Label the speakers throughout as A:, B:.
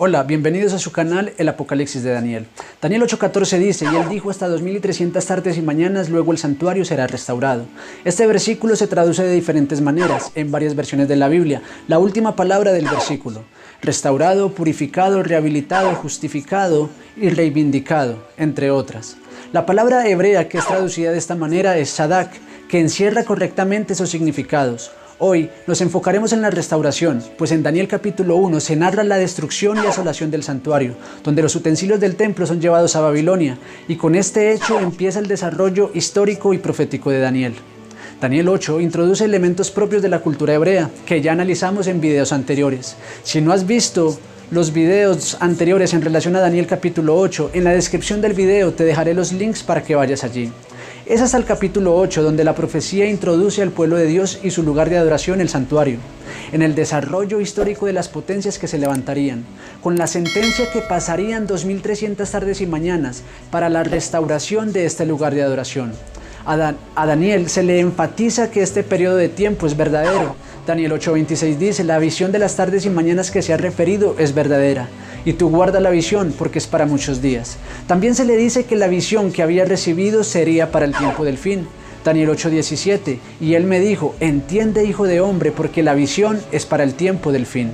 A: Hola, bienvenidos a su canal El Apocalipsis de Daniel. Daniel 8:14 dice, y él dijo hasta 2300 tardes y mañanas, luego el santuario será restaurado. Este versículo se traduce de diferentes maneras en varias versiones de la Biblia. La última palabra del versículo, restaurado, purificado, rehabilitado, justificado y reivindicado, entre otras. La palabra hebrea que es traducida de esta manera es Shadak, que encierra correctamente esos significados. Hoy nos enfocaremos en la restauración, pues en Daniel capítulo 1 se narra la destrucción y asolación del santuario, donde los utensilios del templo son llevados a Babilonia, y con este hecho empieza el desarrollo histórico y profético de Daniel. Daniel 8 introduce elementos propios de la cultura hebrea, que ya analizamos en videos anteriores. Si no has visto los videos anteriores en relación a Daniel capítulo 8, en la descripción del video te dejaré los links para que vayas allí. Es hasta el capítulo 8 donde la profecía introduce al pueblo de Dios y su lugar de adoración, el santuario, en el desarrollo histórico de las potencias que se levantarían, con la sentencia que pasarían 2300 tardes y mañanas para la restauración de este lugar de adoración. A Daniel se le enfatiza que este periodo de tiempo es verdadero. Daniel 8:26 dice, la visión de las tardes y mañanas que se ha referido es verdadera, y tú guarda la visión porque es para muchos días. También se le dice que la visión que había recibido sería para el tiempo del fin. Daniel 8:17, y él me dijo, entiende, hijo de hombre, porque la visión es para el tiempo del fin.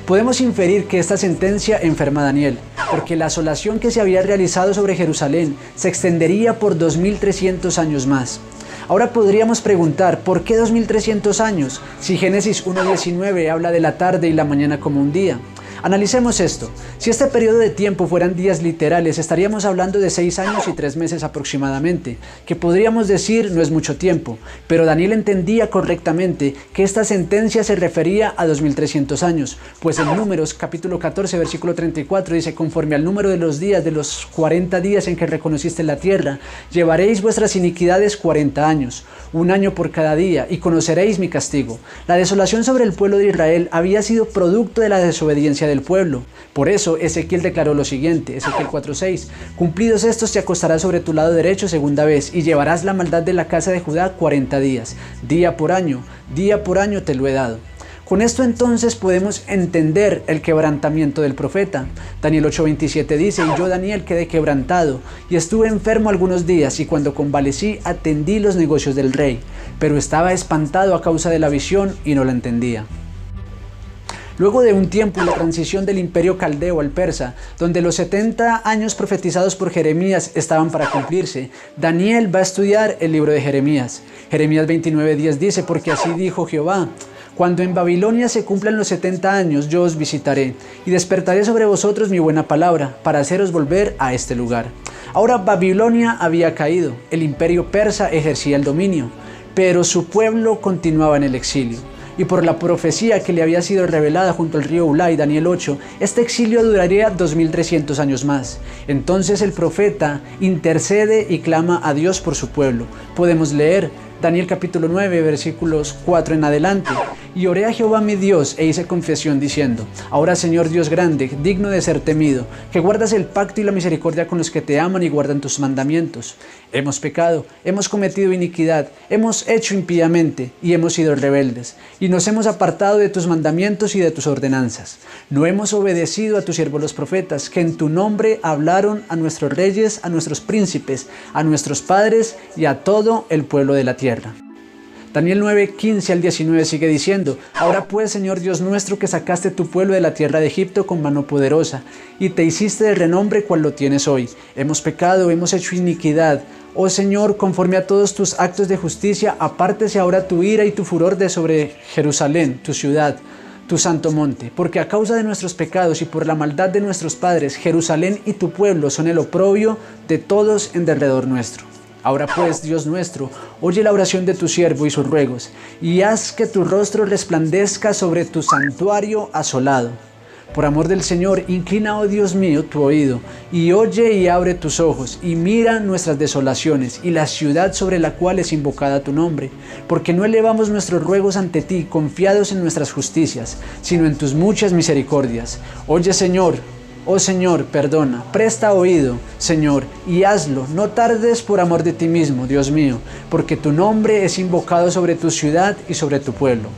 A: Podemos inferir que esta sentencia enferma a Daniel, porque la asolación que se había realizado sobre Jerusalén se extendería por 2300 años más. Ahora podríamos preguntar, ¿por qué 2300 años? Si Génesis 1:19 habla de la tarde y la mañana como un día. Analicemos esto. Si este periodo de tiempo fueran días literales, estaríamos hablando de 6 años y 3 meses aproximadamente, que podríamos decir no es mucho tiempo, pero Daniel entendía correctamente que esta sentencia se refería a 2300 años, pues en Números capítulo 14 versículo 34 dice, conforme al número de los días de los 40 días en que reconociste la tierra, llevaréis vuestras iniquidades 40 años, un año por cada día, y conoceréis mi castigo. La desolación sobre el pueblo de Israel había sido producto de la desobediencia del pueblo. Por eso Ezequiel declaró lo siguiente, Ezequiel 4:6, cumplidos estos te acostarás sobre tu lado derecho segunda vez, y llevarás la maldad de la casa de Judá 40 días, día por año te lo he dado. Con esto entonces podemos entender el quebrantamiento del profeta. Daniel 8:27 dice, y yo Daniel quedé quebrantado, y estuve enfermo algunos días, y cuando convalecí atendí los negocios del rey, pero estaba espantado a causa de la visión y no la entendía. Luego de un tiempo, la transición del imperio caldeo al persa, donde los 70 años profetizados por Jeremías estaban para cumplirse, Daniel va a estudiar el libro de Jeremías. Jeremías 29:10 dice, porque así dijo Jehová, cuando en Babilonia se cumplan los 70 años, yo os visitaré, y despertaré sobre vosotros mi buena palabra, para haceros volver a este lugar. Ahora Babilonia había caído, el imperio persa ejercía el dominio, pero su pueblo continuaba en el exilio. Y por la profecía que le había sido revelada junto al río Ulai, Daniel 8, este exilio duraría 2300 años más. Entonces el profeta intercede y clama a Dios por su pueblo. Podemos leer Daniel capítulo 9, versículos 4 en adelante. Y oré a Jehová mi Dios e hice confesión diciendo, ahora Señor Dios grande, digno de ser temido, que guardas el pacto y la misericordia con los que te aman y guardan tus mandamientos. Hemos pecado, hemos cometido iniquidad, hemos hecho impíamente y hemos sido rebeldes, y nos hemos apartado de tus mandamientos y de tus ordenanzas. No hemos obedecido a tus siervos los profetas, que en tu nombre hablaron a nuestros reyes, a nuestros príncipes, a nuestros padres y a todo el pueblo de la tierra. Daniel 9:15 al 19 sigue diciendo, ahora pues, Señor Dios nuestro, que sacaste tu pueblo de la tierra de Egipto con mano poderosa, y te hiciste de renombre cual lo tienes hoy. Hemos pecado, hemos hecho iniquidad. Oh Señor, conforme a todos tus actos de justicia, apártese ahora tu ira y tu furor de sobre Jerusalén, tu ciudad, tu santo monte, porque a causa de nuestros pecados y por la maldad de nuestros padres, Jerusalén y tu pueblo son el oprobio de todos en derredor nuestro. Ahora pues, Dios nuestro, oye la oración de tu siervo y sus ruegos, y haz que tu rostro resplandezca sobre tu santuario asolado. Por amor del Señor, inclina, oh Dios mío, tu oído, y oye y abre tus ojos, y mira nuestras desolaciones, y la ciudad sobre la cual es invocada tu nombre, porque no elevamos nuestros ruegos ante ti, confiados en nuestras justicias, sino en tus muchas misericordias. Oye, Señor, oh Señor, perdona, presta oído, Señor, y hazlo, no tardes por amor de ti mismo, Dios mío, porque tu nombre es invocado sobre tu ciudad y sobre tu pueblo.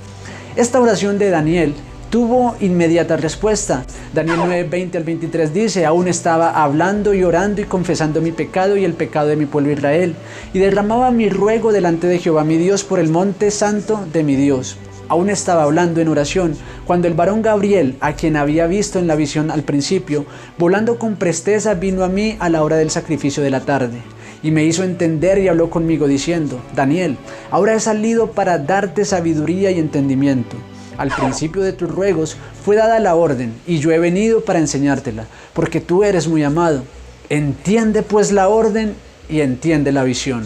A: Esta oración de Daniel tuvo inmediata respuesta. Daniel 9:20 al 23 dice: aún estaba hablando y orando y confesando mi pecado y el pecado de mi pueblo Israel, y derramaba mi ruego delante de Jehová mi Dios por el monte santo de mi Dios. Aún estaba hablando en oración, cuando el varón Gabriel, a quien había visto en la visión al principio, volando con presteza vino a mí a la hora del sacrificio de la tarde. Y me hizo entender y habló conmigo diciendo: Daniel, ahora he salido para darte sabiduría y entendimiento. Al principio de tus ruegos fue dada la orden, y yo he venido para enseñártela, porque tú eres muy amado. Entiende pues la orden y entiende la visión.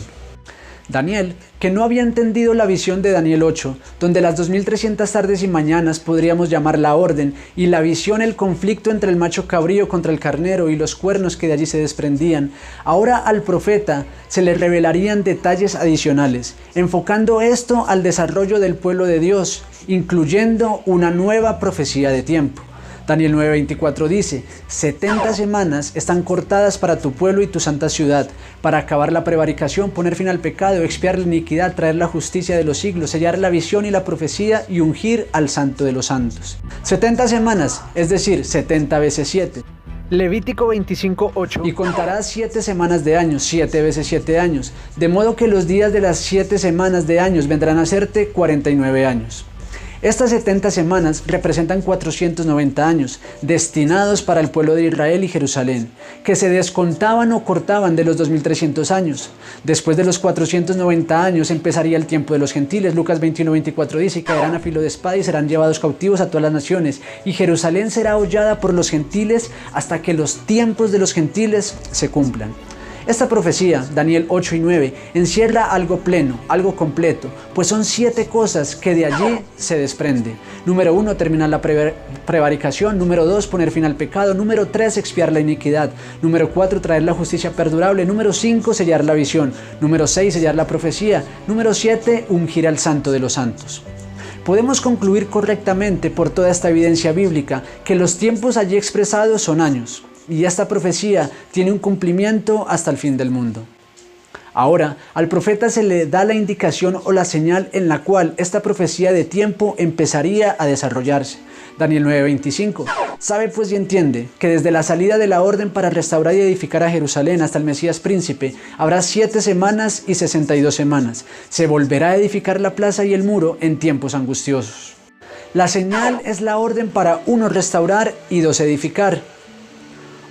A: Daniel, que no había entendido la visión de Daniel 8, donde las 2300 tardes y mañanas podríamos llamar la orden, y la visión el conflicto entre el macho cabrío contra el carnero y los cuernos que de allí se desprendían, ahora al profeta se le revelarían detalles adicionales, enfocando esto al desarrollo del pueblo de Dios, incluyendo una nueva profecía de tiempo. Daniel 9:24 dice: 70 semanas están cortadas para tu pueblo y tu santa ciudad, para acabar la prevaricación, poner fin al pecado, expiar la iniquidad, traer la justicia de los siglos, sellar la visión y la profecía y ungir al santo de los santos. 70 semanas, es decir, 70 veces 7.
B: Levítico 25:8.
A: Y contarás 7 semanas de años, 7 veces 7 años, de modo que los días de las 7 semanas de años vendrán a hacerte 49 años. Estas 70 semanas representan 490 años, destinados para el pueblo de Israel y Jerusalén, que se descontaban o cortaban de los 2300 años. Después de los 490 años empezaría el tiempo de los gentiles. Lucas 21:24 dice: y caerán a filo de espada y serán llevados cautivos a todas las naciones, y Jerusalén será hollada por los gentiles hasta que los tiempos de los gentiles se cumplan. Esta profecía, Daniel 8 y 9, encierra algo pleno, algo completo, pues son 7 cosas que de allí se desprende. Número 1, terminar la prevaricación. Número 2, poner fin al pecado. Número 3, expiar la iniquidad. Número 4, traer la justicia perdurable. Número 5, sellar la visión. Número 6, sellar la profecía. Número 7, ungir al santo de los santos. Podemos concluir correctamente por toda esta evidencia bíblica que los tiempos allí expresados son años. Y esta profecía tiene un cumplimiento hasta el fin del mundo. Ahora, al profeta se le da la indicación o la señal en la cual esta profecía de tiempo empezaría a desarrollarse. Daniel 9:25. Sabe pues y entiende que desde la salida de la orden para restaurar y edificar a Jerusalén hasta el Mesías príncipe, habrá 7 semanas y 62 semanas. Se volverá a edificar la plaza y el muro en tiempos angustiosos. La señal es la orden para 1, restaurar y 2, edificar.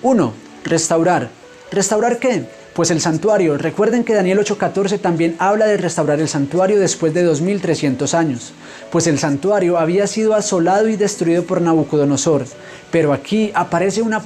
A: 1. Restaurar. ¿Restaurar qué? Pues el santuario. Recuerden que Daniel 8:14 también habla de restaurar el santuario después de 2300 años, pues el santuario había sido asolado y destruido por Nabucodonosor, pero aquí aparece una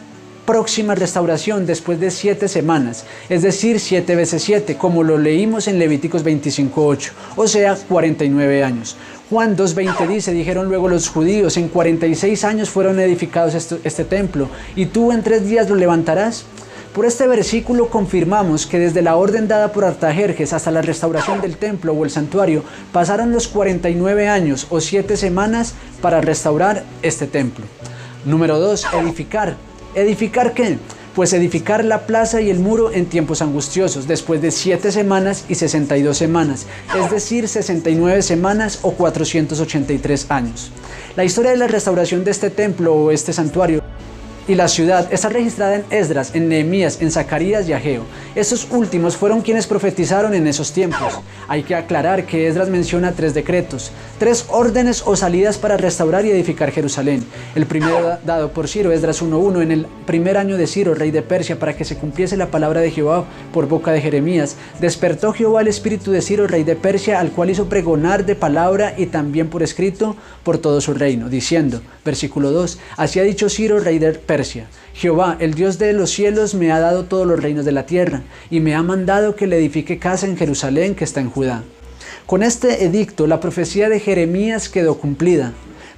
A: próxima restauración después de 7 semanas, es decir, 7 veces 7, como lo leímos en Levíticos 25:8, o sea, 49 años. Juan 2:20 dice: dijeron luego los judíos: en 46 años fueron edificados este templo, y tú en 3 días lo levantarás. Por este versículo confirmamos que desde la orden dada por Artajerjes hasta la restauración del templo o el santuario, pasaron los 49 años o 7 semanas para restaurar este templo. Número 2, edificar. ¿Edificar qué? Pues edificar la plaza y el muro en tiempos angustiosos, después de 7 semanas y 62 semanas, es decir, 69 semanas o 483 años. La historia de la restauración de este templo o este santuario y la ciudad está registrada en Esdras, en Nehemías, en Zacarías y Ageo. Estos últimos fueron quienes profetizaron en esos tiempos. Hay que aclarar que Esdras menciona 3 decretos, 3 órdenes o salidas para restaurar y edificar Jerusalén. El primero dado por Ciro, Esdras 1:1, en el primer año de Ciro, rey de Persia, para que se cumpliese la palabra de Jehová por boca de Jeremías. Despertó Jehová el espíritu de Ciro, rey de Persia, al cual hizo pregonar de palabra y también por escrito por todo su reino, diciendo, versículo 2, así ha dicho Ciro, rey de Persia: Jehová, el Dios de los cielos, me ha dado todos los reinos de la tierra, y me ha mandado que le edifique casa en Jerusalén, que está en Judá. Con este edicto, la profecía de Jeremías quedó cumplida,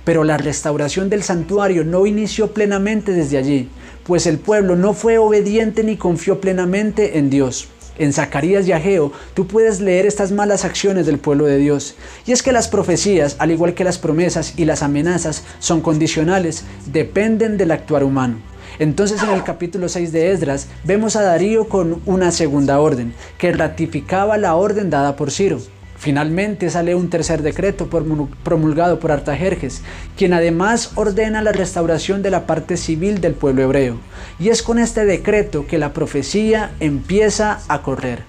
A: pero la restauración del santuario no inició plenamente desde allí, pues el pueblo no fue obediente ni confió plenamente en Dios. En Zacarías y Ageo, tú puedes leer estas malas acciones del pueblo de Dios. Y es que las profecías, al igual que las promesas y las amenazas, son condicionales, dependen del actuar humano. Entonces, en el capítulo 6 de Esdras, vemos a Darío con una segunda orden, que ratificaba la orden dada por Ciro. Finalmente sale un tercer decreto promulgado por Artajerjes, quien además ordena la restauración de la parte civil del pueblo hebreo. Y es con este decreto que la profecía empieza a correr.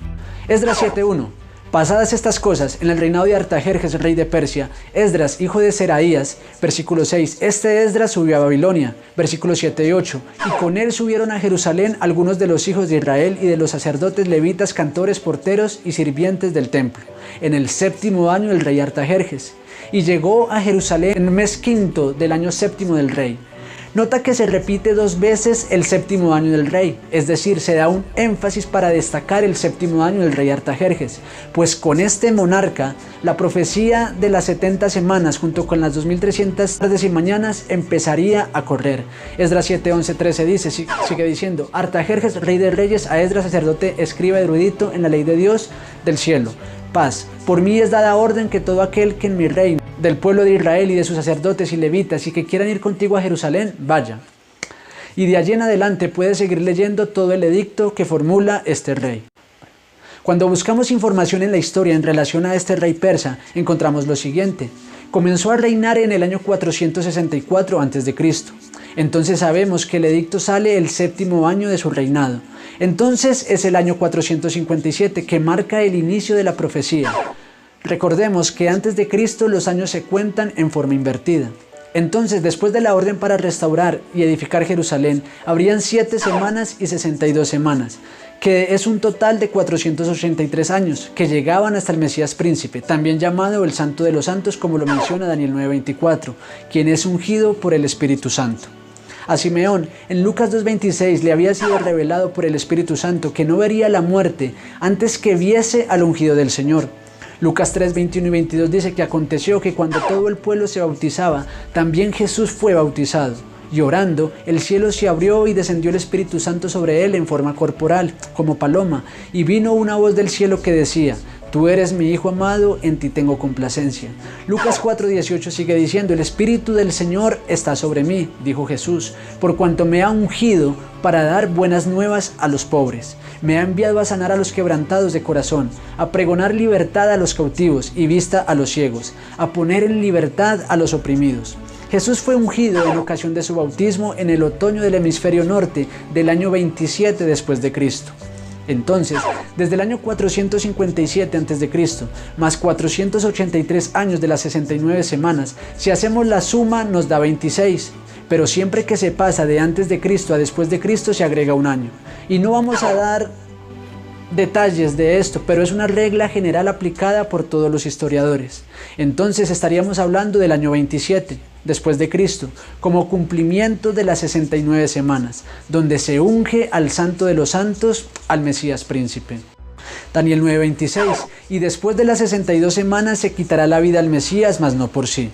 A: Esdras 7:1. Pasadas estas cosas, en el reinado de Artajerjes, rey de Persia, Esdras, hijo de Seraías, versículo 6, este Esdras subió a Babilonia, versículo 7 y 8, y con él subieron a Jerusalén algunos de los hijos de Israel y de los sacerdotes, levitas, cantores, porteros y sirvientes del templo, en el 7º año del rey Artajerjes, y llegó a Jerusalén en el mes 5 del año 7 del rey. Nota que se repite 2 veces el 7º año del rey, es decir, se da un énfasis para destacar el 7º año del rey Artajerjes, pues con este monarca, la profecía de las 70 semanas junto con las 2300 tardes y mañanas empezaría a correr. Esdras 7, 11, 13 dice, sigue diciendo, Artajerjes, rey de reyes, a Esdras, sacerdote, escriba erudito en la ley de Dios del cielo. Paz, por mí es dada orden que todo aquel que en mi reino, del pueblo de Israel y de sus sacerdotes y levitas y que quieran ir contigo a Jerusalén, vaya. Y de allí en adelante puedes seguir leyendo todo el edicto que formula este rey. Cuando buscamos información en la historia en relación a este rey persa, encontramos lo siguiente. Comenzó a reinar en el año 464 a.C. Entonces sabemos que el edicto sale el 7º año de su reinado. Entonces es el año 457 que marca el inicio de la profecía. Recordemos que antes de Cristo los años se cuentan en forma invertida. Entonces, después de la orden para restaurar y edificar Jerusalén, habrían 7 semanas y 62 semanas, que es un total de 483 años, que llegaban hasta el Mesías príncipe, también llamado el Santo de los Santos, como lo menciona Daniel 9:24, quien es ungido por el Espíritu Santo. A Simeón, en Lucas 2:26, le había sido revelado por el Espíritu Santo que no vería la muerte antes que viese al ungido del Señor. Lucas 3, 21 y 22 dice que aconteció que cuando todo el pueblo se bautizaba, también Jesús fue bautizado. Y orando, el cielo se abrió y descendió el Espíritu Santo sobre él en forma corporal, como paloma, y vino una voz del cielo que decía, tú eres mi Hijo amado, en ti tengo complacencia. Lucas 4:18 sigue diciendo, el Espíritu del Señor está sobre mí, dijo Jesús, por cuanto me ha ungido para dar buenas nuevas a los pobres. Me ha enviado a sanar a los quebrantados de corazón, a pregonar libertad a los cautivos y vista a los ciegos, a poner en libertad a los oprimidos. Jesús fue ungido en ocasión de su bautismo en el otoño del hemisferio norte del año 27 después de Cristo. Entonces, desde el año 457 a.C., más 483 años de las 69 semanas, si hacemos la suma nos da 26, pero siempre que se pasa de antes de Cristo a después de Cristo se agrega un año. Y no vamos a dar detalles de esto, pero es una regla general aplicada por todos los historiadores. Entonces estaríamos hablando del año 27 después de Cristo, como cumplimiento de las 69 semanas, donde se unge al Santo de los Santos, al Mesías príncipe. Daniel 9:26, y después de las 62 semanas se quitará la vida al Mesías, mas no por sí.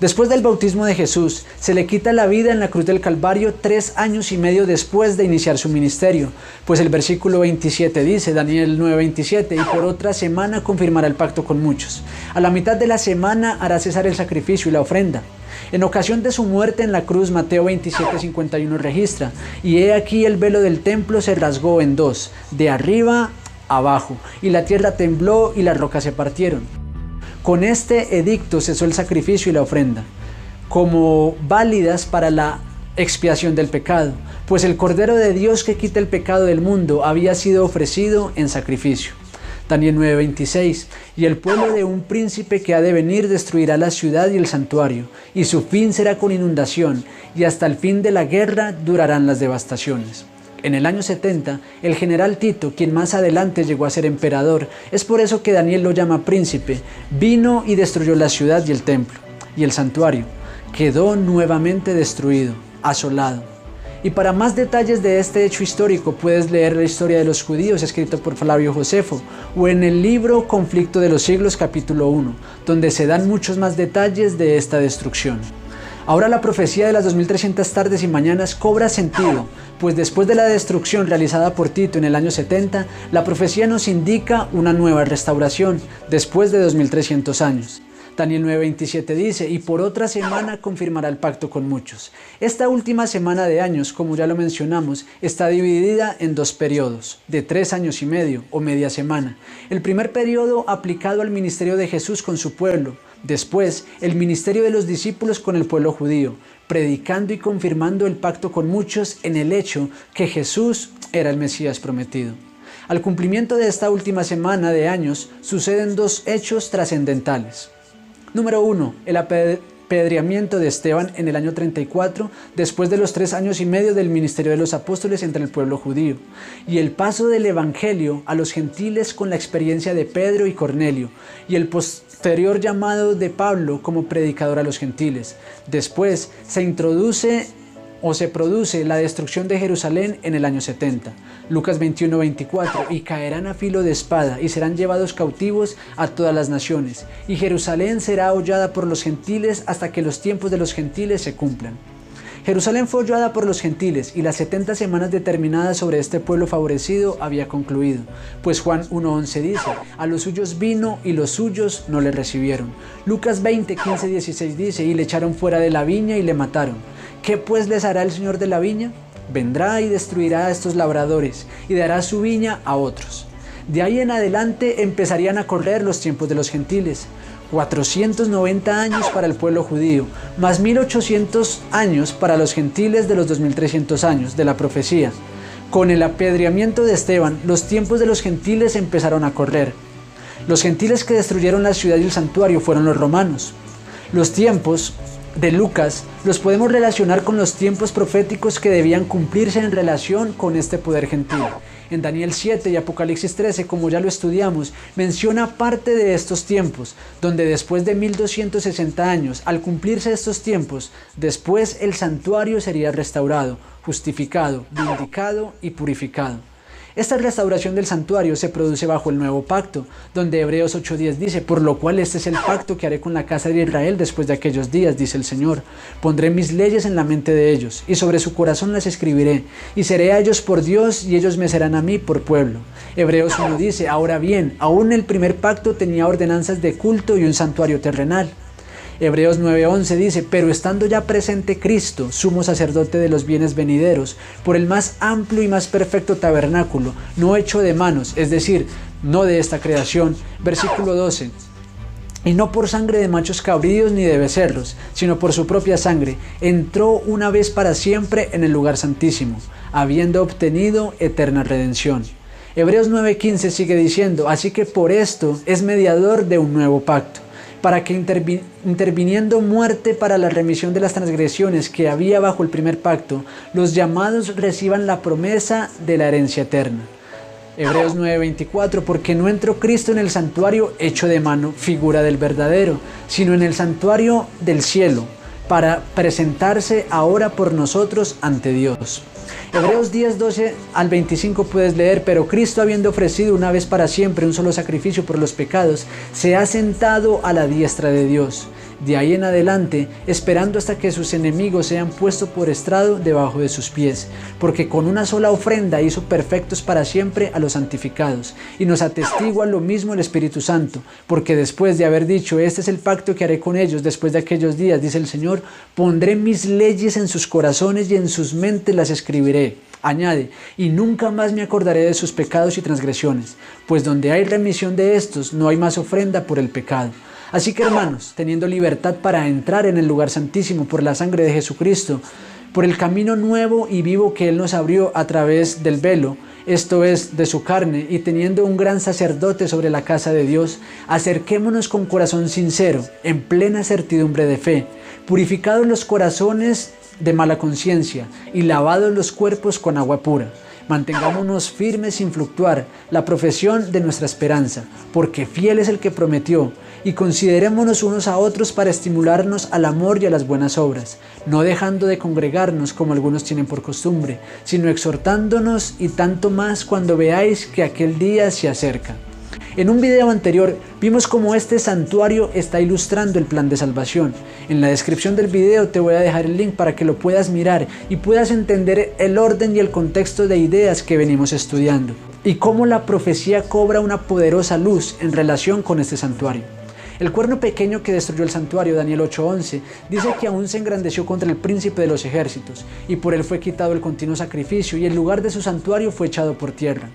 A: Después del bautismo de Jesús, se le quita la vida en la cruz del Calvario 3 años y medio después de iniciar su ministerio, pues el versículo 27 dice, Daniel 9:27, y por otra semana confirmará el pacto con muchos. A la mitad de la semana hará cesar el sacrificio y la ofrenda. En ocasión de su muerte en la cruz, Mateo 27:51 registra, y he aquí el velo del templo se rasgó en 2, de arriba a abajo, y la tierra tembló y las rocas se partieron. Con este edicto cesó el sacrificio y la ofrenda, como válidas para la expiación del pecado, pues el Cordero de Dios que quita el pecado del mundo había sido ofrecido en sacrificio. Daniel 9:26, y el pueblo de un príncipe que ha de venir destruirá la ciudad y el santuario, y su fin será con inundación, y hasta el fin de la guerra durarán las devastaciones. En el año 70, el general Tito, quien más adelante llegó a ser emperador, es por eso que Daniel lo llama príncipe, vino y destruyó la ciudad y el templo, y el santuario quedó nuevamente destruido, asolado. Y para más detalles de este hecho histórico puedes leer la historia de los judíos escrito por Flavio Josefo o en el libro Conflicto de los Siglos capítulo 1, donde se dan muchos más detalles de esta destrucción. Ahora la profecía de las 2300 tardes y mañanas cobra sentido, pues después de la destrucción realizada por Tito en el año 70, la profecía nos indica una nueva restauración después de 2300 años. Daniel 9:27 dice, y por otra semana confirmará el pacto con muchos. Esta última semana de años, como ya lo mencionamos, está dividida en dos periodos, de 3 años y medio o media semana. El primer periodo aplicado al ministerio de Jesús con su pueblo, después el ministerio de los discípulos con el pueblo judío, predicando y confirmando el pacto con muchos en el hecho que Jesús era el Mesías prometido. Al cumplimiento de esta última semana de años suceden dos hechos trascendentales. Número 1. El apedreamiento de Esteban en el año 34, después de los 3 años y medio del ministerio de los apóstoles entre el pueblo judío, y el paso del evangelio a los gentiles con la experiencia de Pedro y Cornelio, y el posterior llamado de Pablo como predicador a los gentiles. Después se produce la destrucción de Jerusalén en el año 70. Lucas 21:24, y caerán a filo de espada y serán llevados cautivos a todas las naciones, y Jerusalén será hollada por los gentiles hasta que los tiempos de los gentiles se cumplan. Jerusalén fue hollada por los gentiles y las 70 semanas determinadas sobre este pueblo favorecido había concluido, pues Juan 1:11 dice, a los suyos vino y los suyos no le recibieron. Lucas 20:15-16 dice, y le echaron fuera de la viña y le mataron. ¿Qué pues les hará el Señor de la viña? Vendrá y destruirá a estos labradores y dará su viña a otros. De ahí en adelante empezarían a correr los tiempos de los gentiles. 490 años para el pueblo judío, más 1800 años para los gentiles de los 2300 años de la profecía. Con el apedreamiento de Esteban, los tiempos de los gentiles empezaron a correr. Los gentiles que destruyeron la ciudad y el santuario fueron los romanos. Los tiempos de Lucas los podemos relacionar con los tiempos proféticos que debían cumplirse en relación con este poder gentil. En Daniel 7 y Apocalipsis 13, como ya lo estudiamos, menciona parte de estos tiempos, donde después de 1260 años, al cumplirse estos tiempos, después el santuario sería restaurado, justificado, vindicado y purificado. Esta restauración del santuario se produce bajo el nuevo pacto, donde Hebreos 8:10 dice, por lo cual este es el pacto que haré con la casa de Israel después de aquellos días, dice el Señor. Pondré mis leyes en la mente de ellos, y sobre su corazón las escribiré, y seré a ellos por Dios, y ellos me serán a mí por pueblo. Hebreos 1 dice, ahora bien, aún el primer pacto tenía ordenanzas de culto y un santuario terrenal. Hebreos 9:11 dice, pero estando ya presente Cristo, sumo sacerdote de los bienes venideros, por el más amplio y más perfecto tabernáculo, no hecho de manos, es decir, no de esta creación. Versículo 12. Y no por sangre de machos cabríos ni de becerros, sino por su propia sangre, entró una vez para siempre en el lugar santísimo, habiendo obtenido eterna redención. Hebreos 9:15 sigue diciendo, así que por esto es mediador de un nuevo pacto, para que interviniendo muerte para la remisión de las transgresiones que había bajo el primer pacto, los llamados reciban la promesa de la herencia eterna. Hebreos 9:24, porque no entró Cristo en el santuario hecho de mano, figura del verdadero, sino en el santuario del cielo, para presentarse ahora por nosotros ante Dios. Hebreos 10:12 al 25 puedes leer, pero Cristo, habiendo ofrecido una vez para siempre un solo sacrificio por los pecados, se ha sentado a la diestra de Dios. De ahí en adelante, esperando hasta que sus enemigos sean puestos por estrado debajo de sus pies, porque con una sola ofrenda hizo perfectos para siempre a los santificados, y nos atestigua lo mismo el Espíritu Santo, porque después de haber dicho, este es el pacto que haré con ellos después de aquellos días, dice el Señor, pondré mis leyes en sus corazones y en sus mentes las escribiré. Añade, y nunca más me acordaré de sus pecados y transgresiones, pues donde hay remisión de estos, no hay más ofrenda por el pecado. Así que hermanos, teniendo libertad para entrar en el lugar santísimo por la sangre de Jesucristo, por el camino nuevo y vivo que Él nos abrió a través del velo, esto es, de su carne, y teniendo un gran sacerdote sobre la casa de Dios, acerquémonos con corazón sincero, en plena certidumbre de fe, purificados los corazones de mala conciencia y lavados los cuerpos con agua pura. Mantengámonos firmes sin fluctuar la profesión de nuestra esperanza, porque fiel es el que prometió, y considerémonos unos a otros para estimularnos al amor y a las buenas obras, no dejando de congregarnos como algunos tienen por costumbre, sino exhortándonos, y tanto más cuando veáis que aquel día se acerca. En un video anterior vimos cómo este santuario está ilustrando el plan de salvación. En la descripción del video te voy a dejar el link para que lo puedas mirar y puedas entender el orden y el contexto de ideas que venimos estudiando y cómo la profecía cobra una poderosa luz en relación con este santuario. El cuerno pequeño que destruyó el santuario, Daniel 8:11, dice que aún se engrandeció contra el príncipe de los ejércitos, y por él fue quitado el continuo sacrificio, y el lugar de su santuario fue echado por tierra.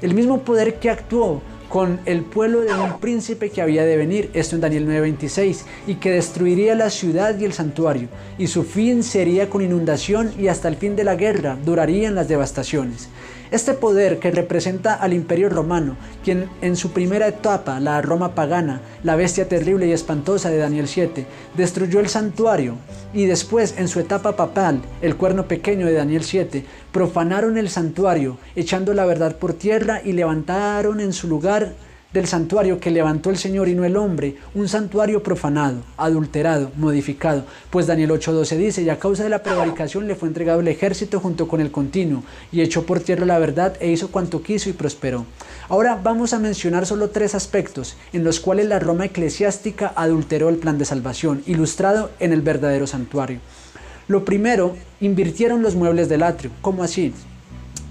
A: El mismo poder que actuó con el pueblo de un príncipe que había de venir, esto en Daniel 9:26, y que destruiría la ciudad y el santuario, y su fin sería con inundación, y hasta el fin de la guerra durarían las devastaciones. Este poder que representa al Imperio Romano, quien en su primera etapa, la Roma pagana, la bestia terrible y espantosa de Daniel 7, destruyó el santuario, y después en su etapa papal, el cuerno pequeño de Daniel 7, profanaron el santuario, echando la verdad por tierra y levantaron en su lugar del santuario que levantó el Señor y no el hombre, un santuario profanado, adulterado, modificado, pues Daniel 8:12 dice, y a causa de la prevaricación le fue entregado el ejército junto con el continuo, y echó por tierra la verdad e hizo cuanto quiso y prosperó. Ahora vamos a mencionar solo 3 aspectos en los cuales la Roma eclesiástica adulteró el plan de salvación, ilustrado en el verdadero santuario. Lo primero, invirtieron los muebles del atrio. ¿Cómo así?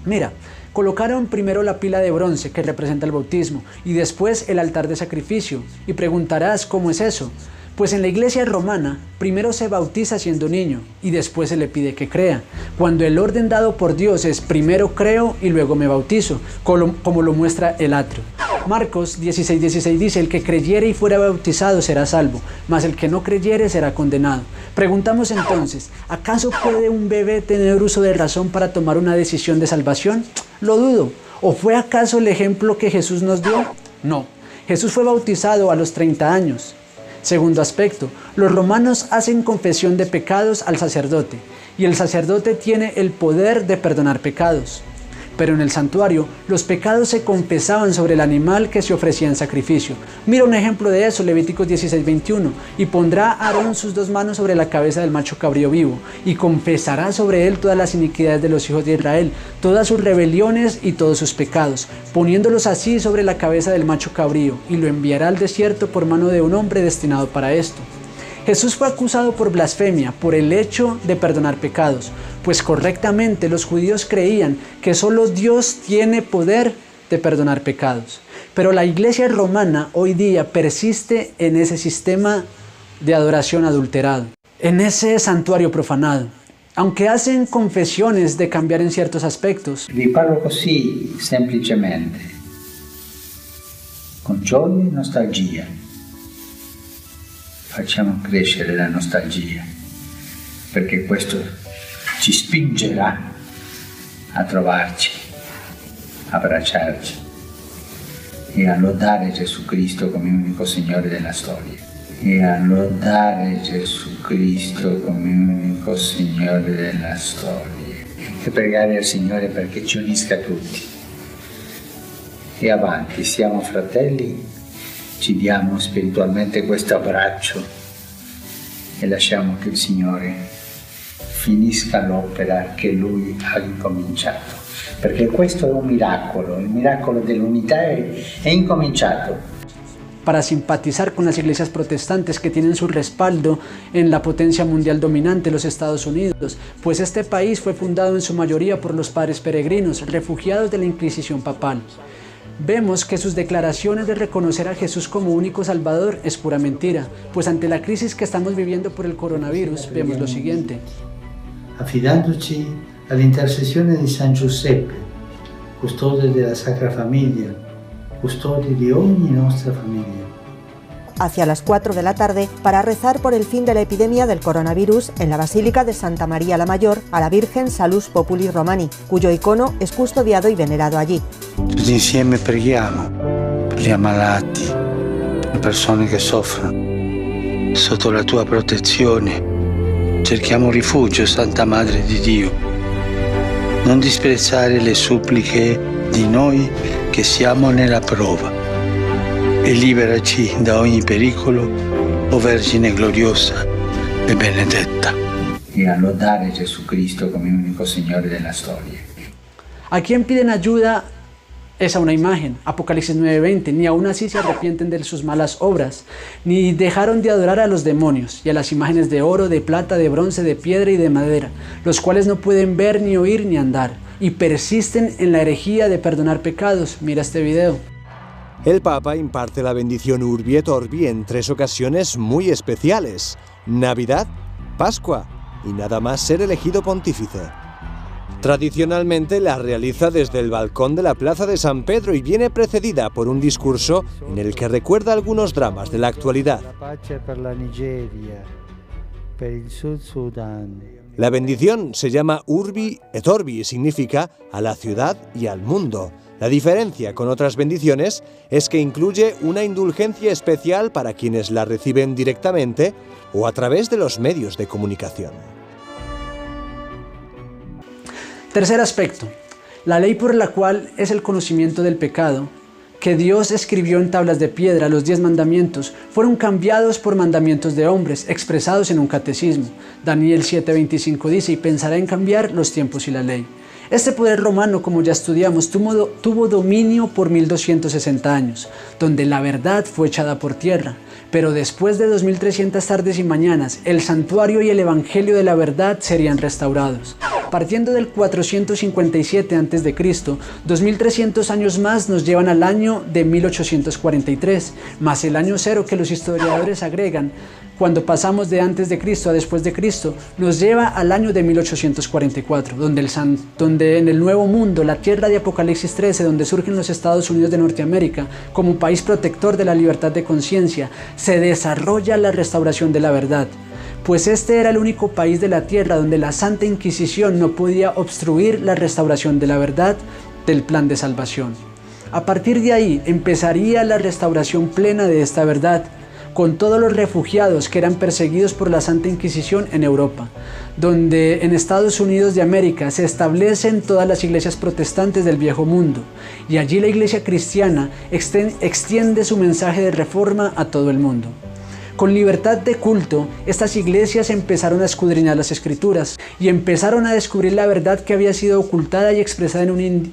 A: Mira, colocaron primero la pila de bronce que representa el bautismo y después el altar de sacrificio. Y preguntarás, ¿cómo es eso? Pues en la iglesia romana, primero se bautiza siendo niño y después se le pide que crea. Cuando el orden dado por Dios es primero creo y luego me bautizo, como lo muestra el atrio. Marcos 16:16 dice, el que creyere y fuera bautizado será salvo, mas el que no creyere será condenado. Preguntamos entonces, ¿acaso puede un bebé tener uso de razón para tomar una decisión de salvación? Lo dudo. ¿O fue acaso el ejemplo que Jesús nos dio? No. Jesús fue bautizado a los 30 años. Segundo aspecto, los romanos hacen confesión de pecados al sacerdote, y el sacerdote tiene el poder de perdonar pecados. Pero en el santuario, los pecados se confesaban sobre el animal que se ofrecía en sacrificio. Mira un ejemplo de eso, Levíticos 16:21. Y pondrá Aarón sus 2 manos sobre la cabeza del macho cabrío vivo, y confesará sobre él todas las iniquidades de los hijos de Israel, todas sus rebeliones y todos sus pecados, poniéndolos así sobre la cabeza del macho cabrío, y lo enviará al desierto por mano de un hombre destinado para esto. Jesús fue acusado por blasfemia por el hecho de perdonar pecados, pues correctamente los judíos creían que solo Dios tiene poder de perdonar pecados. Pero la iglesia romana hoy día persiste en ese sistema de adoración adulterado, en ese santuario profanado. Aunque hacen confesiones de cambiar en ciertos aspectos.
C: Vi parlo così semplicemente, con gioia e nostalgia. Facciamo crescere la nostalgia, perché questo ci spingerà a trovarci, a abbracciarci e a lodare Gesù Cristo come unico Signore della storia. E a lodare Gesù Cristo come unico Signore della storia. E pregare al Signore perché ci unisca tutti. E avanti, siamo fratelli. Ci diamo spiritualmente questo abbraccio e lasciamo che il Signore finisca l'opera che Lui ha incominciato. Perché questo è un miracolo, il miracolo dell'unità è incominciato.
A: Para simpatizar con las iglesias protestantes que tienen su respaldo en la potencia mundial dominante, los Estados Unidos, pues este país fue fundado en su mayoría por los padres peregrinos, refugiados de la Inquisición papal. Vemos que sus declaraciones de reconocer a Jesús como único Salvador es pura mentira, pues ante la crisis que estamos viviendo por el coronavirus, vemos lo siguiente.
D: Affidandoci all'intercessione di San Giuseppe, custode della Sacra Famiglia, custode di ogni nostra famiglia.
E: Hacia las 4 de la tarde para rezar por el fin de la epidemia del coronavirus en la Basílica de Santa María la Mayor a la Virgen Salus Populi Romani, cuyo icono es custodiado y venerado allí.
D: Tutti insieme preghiamo per gli ammalati, per le persone che soffrono. Sotto la tua protezione cerchiamo rifugio, Santa Madre di Dio. Non disprezzare le suppliche di noi che siamo nella prova. E liberaci da ogni pericolo, o Vergine gloriosa e benedetta.
C: E a lodare Gesù Cristo come unico Signore della storia.
A: ¿A quién piden ayuda? Es a una imagen, Apocalipsis 9:20, ni aún así se arrepienten de sus malas obras, ni dejaron de adorar a los demonios y a las imágenes de oro, de plata, de bronce, de piedra y de madera, los cuales no pueden ver, ni oír, ni andar, y persisten en la herejía de perdonar pecados. Mira este video.
F: El Papa imparte la bendición Urbi et Orbi en 3 ocasiones muy especiales: Navidad, Pascua y nada más ser elegido pontífice. Tradicionalmente la realiza desde el balcón de la Plaza de San Pedro y viene precedida por un discurso en el que recuerda algunos dramas de la actualidad. La bendición se llama Urbi et Orbi y significa a la ciudad y al mundo. La diferencia con otras bendiciones es que incluye una indulgencia especial para quienes la reciben directamente o a través de los medios de comunicación.
A: Tercer aspecto, la ley por la cual es el conocimiento del pecado, que Dios escribió en tablas de piedra, los 10 mandamientos, fueron cambiados por mandamientos de hombres, expresados en un catecismo. Daniel 7:25 dice, y pensará en cambiar los tiempos y la ley. Este poder romano, como ya estudiamos, tuvo dominio por 1260 años, donde la verdad fue echada por tierra. Pero después de 2300 tardes y mañanas, el santuario y el evangelio de la verdad serían restaurados. Partiendo del 457 a.C., 2300 años más nos llevan al año de 1843, más el año 0 que los historiadores agregan, cuando pasamos de antes de Cristo a después de Cristo, nos lleva al año de 1844, donde en el Nuevo Mundo, la tierra de Apocalipsis 13, donde surgen los Estados Unidos de Norteamérica, como país protector de la libertad de conciencia, se desarrolla la restauración de la verdad. Pues este era el único país de la tierra donde la Santa Inquisición no podía obstruir la restauración de la verdad del plan de salvación. A partir de ahí empezaría la restauración plena de esta verdad, con todos los refugiados que eran perseguidos por la Santa Inquisición en Europa, donde en Estados Unidos de América se establecen todas las iglesias protestantes del Viejo Mundo, y allí la iglesia cristiana extiende su mensaje de reforma a todo el mundo. Con libertad de culto, estas iglesias empezaron a escudriñar las Escrituras y empezaron a descubrir la verdad que había sido ocultada y expresada en un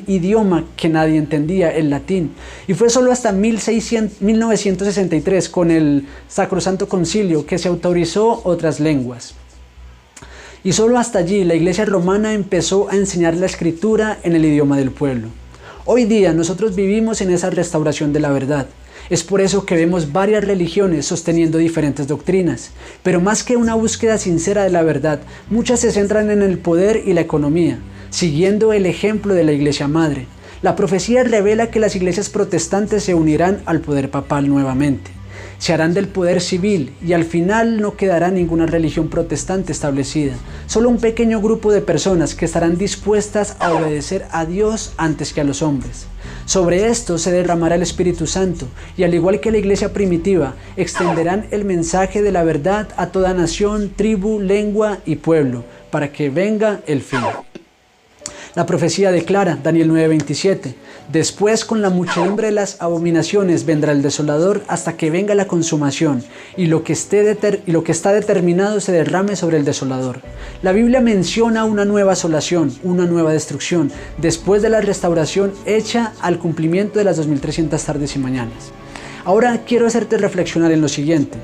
A: idioma que nadie entendía, el latín. Y fue solo hasta 1963, con el Sacrosanto Concilio, que se autorizó otras lenguas. Y solo hasta allí la Iglesia romana empezó a enseñar la Escritura en el idioma del pueblo. Hoy día nosotros vivimos en esa restauración de la verdad. Es por eso que vemos varias religiones sosteniendo diferentes doctrinas, pero más que una búsqueda sincera de la verdad, muchas se centran en el poder y la economía, siguiendo el ejemplo de la Iglesia Madre. La profecía revela que las iglesias protestantes se unirán al poder papal nuevamente. Se harán del poder civil y al final no quedará ninguna religión protestante establecida, solo un pequeño grupo de personas que estarán dispuestas a obedecer a Dios antes que a los hombres. Sobre esto se derramará el Espíritu Santo y al igual que la iglesia primitiva, extenderán el mensaje de la verdad a toda nación, tribu, lengua y pueblo, para que venga el fin. La profecía declara, Daniel 9:27, después con la muchedumbre de las abominaciones vendrá el desolador hasta que venga la consumación y lo que está determinado se derrame sobre el desolador. La Biblia menciona una nueva asolación, una nueva destrucción, después de la restauración hecha al cumplimiento de las 2300 tardes y mañanas. Ahora quiero hacerte reflexionar en lo siguiente.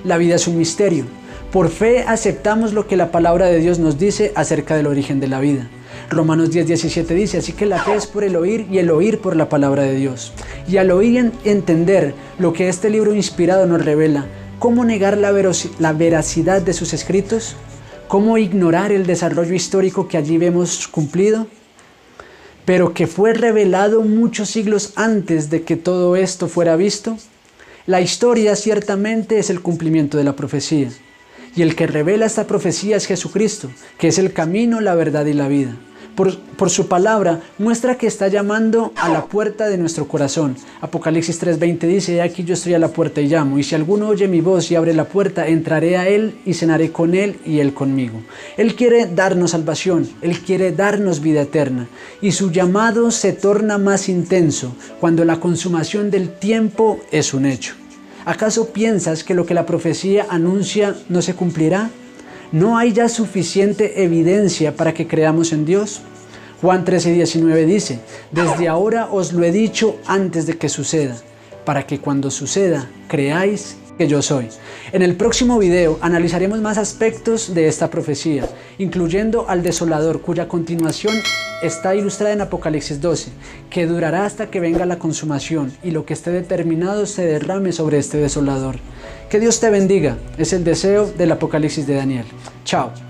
A: La vida es un misterio. Por fe aceptamos lo que la palabra de Dios nos dice acerca del origen de la vida. Romanos 10:17 dice, así que la fe es por el oír y el oír por la palabra de Dios. Y al oír y entender lo que este libro inspirado nos revela, ¿cómo negar la veracidad de sus escritos? ¿Cómo ignorar el desarrollo histórico que allí vemos cumplido? Pero que fue revelado muchos siglos antes de que todo esto fuera visto. La historia ciertamente es el cumplimiento de la profecía. Y el que revela esta profecía es Jesucristo, que es el camino, la verdad y la vida. Por su palabra muestra que está llamando a la puerta de nuestro corazón. Apocalipsis 3:20 dice, aquí yo estoy a la puerta y llamo, y si alguno oye mi voz y abre la puerta, entraré a él y cenaré con él y él conmigo. Él quiere darnos salvación, Él quiere darnos vida eterna, y su llamado se torna más intenso cuando la consumación del tiempo es un hecho. ¿Acaso piensas que lo que la profecía anuncia no se cumplirá? ¿No hay ya suficiente evidencia para que creamos en Dios? Juan 13:19 dice, desde ahora os lo he dicho antes de que suceda, para que cuando suceda creáis que yo soy. En el próximo video analizaremos más aspectos de esta profecía, incluyendo al desolador, cuya continuación está ilustrada en Apocalipsis 12, que durará hasta que venga la consumación y lo que esté determinado se derrame sobre este desolador. Que Dios te bendiga, es el deseo del Apocalipsis de Daniel. Chao.